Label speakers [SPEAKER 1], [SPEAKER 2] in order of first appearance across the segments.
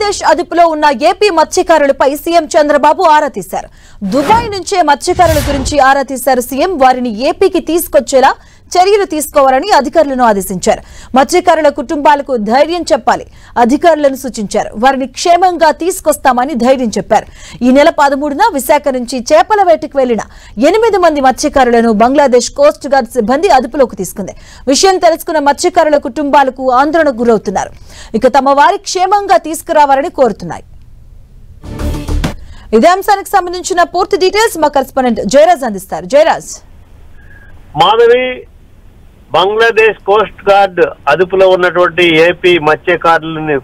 [SPEAKER 1] బంగ్లాదేశ్ అదుపులో ఉన్న AP మత్స్యకారులపై CM Chandrababu ఆరా తీశారు. దుబాయ్ నుంచే మత్స్యకారుల గురించి ఆరా తీశారు సీఎం. వారిని ఏపీకి తీసుకొచ్చేలా చర్యలు తీసుకోవాలని అధికారులను ఆదేశించారు. మత్స్యకారుల కుటుంబాలకు ధైర్యం చెప్పాలి అధికారులను సూచించారు. వారిని క్షేమంగా తీసుకొస్తామని ధైర్యం చెప్పారు. ఈ నెల 13న విశాఖ నుంచి చేపల వేటకు వెళ్లిన 8 మంది మత్స్యకారులను బంగ్లాదేశ్ కోస్ట్ గార్డ్ సిబ్బంది అదుపులోకి తీసుకుంది. విషయం తెలుసుకున్న మత్స్యకారుల కుటుంబాలకు ఆందోళనకు గురవుతున్నారు. ఇక తమ వారి క్షేమంగా తీసుకురావాలని కోరుతున్నాయి. ఇదే అంశానికి సంబంధించిన పూర్తి డీటెయిల్స్ మా కరెస్పాండెంట్ జయరాజ్ అందిస్తారు. జయరాజ్.
[SPEAKER 2] మాధవి, బంగ్లాదేశ్ కోస్ట్ గార్డ్ అదుపులో ఉన్నటువంటి ఏపీ మత్స్యకారులని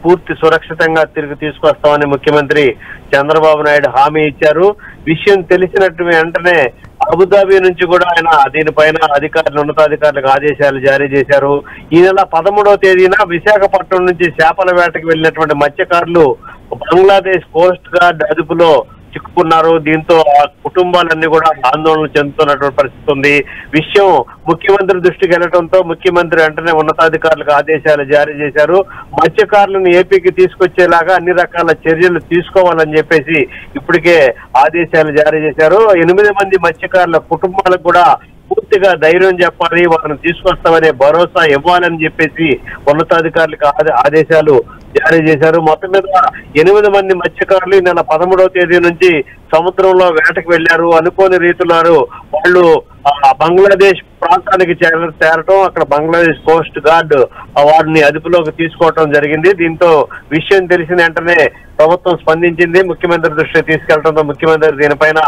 [SPEAKER 2] పూర్తి సురక్షితంగా తిరిగి తీసుకొస్తామని ముఖ్యమంత్రి చంద్రబాబు నాయుడు హామీ ఇచ్చారు. విషయం తెలిసినట్టు వెంటనే అబుదాబి నుంచి కూడా ఆయన దీనిపైన ఉన్నతాధికారులకు ఆదేశాలు జారీ చేశారు. ఈ నెల 13వ తేదీన విశాఖపట్నం నుంచి చేపల వేటకు వెళ్లినటువంటి మత్స్యకారులు బంగ్లాదేశ్ కోస్ట్ గార్డ్ అదుపులో చిక్కుకున్నారు. దీంతో ఆ కుటుంబాలన్నీ కూడా ఆందోళన చెందుతున్నటువంటి పరిస్థితి ఉంది. విషయం ముఖ్యమంత్రి దృష్టికి వెళ్లడంతో ముఖ్యమంత్రి వెంటనే ఉన్నతాధికారులకు ఆదేశాలు జారీ చేశారు. మత్స్యకారులను ఏపీకి తీసుకొచ్చేలాగా అన్ని రకాల చర్యలు తీసుకోవాలని చెప్పేసి ఇప్పటికే ఆదేశాలు జారీ చేశారు. 8 మంది మత్స్యకారుల కుటుంబాలకు కూడా పూర్తిగా ధైర్యం చెప్పాలి, వారిని తీసుకొస్తామనే భరోసా ఇవ్వాలని చెప్పేసి ఉన్నతాధికారులకు ఆదేశాలు జారీ చేశారు. మొత్తం మీద 8 మంది మత్స్యకారులు ఈ నెల 13వ తేదీ నుంచి సముద్రంలో వేటకు వెళ్లారు. అనుకోని రీతిలో వాళ్ళు బంగ్లాదేశ్ ప్రాంతానికి చేరటం, అక్కడ బంగ్లాదేశ్ కోస్ట్ గార్డ్ వారిని అదుపులోకి తీసుకోవటం జరిగింది. దీంతో విషయం తెలిసిన వెంటనే ప్రభుత్వం స్పందించింది. ముఖ్యమంత్రి దృష్టికి తీసుకెళ్లడంతో ముఖ్యమంత్రి దీనిపైన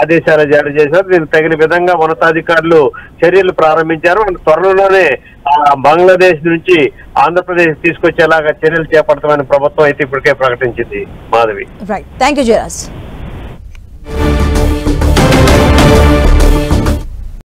[SPEAKER 2] ఆదేశాలు జారీ చేశారు. దీనికి తగిన విధంగా ఉన్నతాధికారులు చర్యలు ప్రారంభించారు. త్వరలోనే బంగ్లాదేశ్ నుంచి ఆంధ్రప్రదేశ్ తీసుకొచ్చేలాగా చర్యలు చేపడతామని ప్రభుత్వం అయితే ఇప్పటికే ప్రకటించింది. మాధవి.
[SPEAKER 1] రైట్. థాంక్యూ జయరాజ్.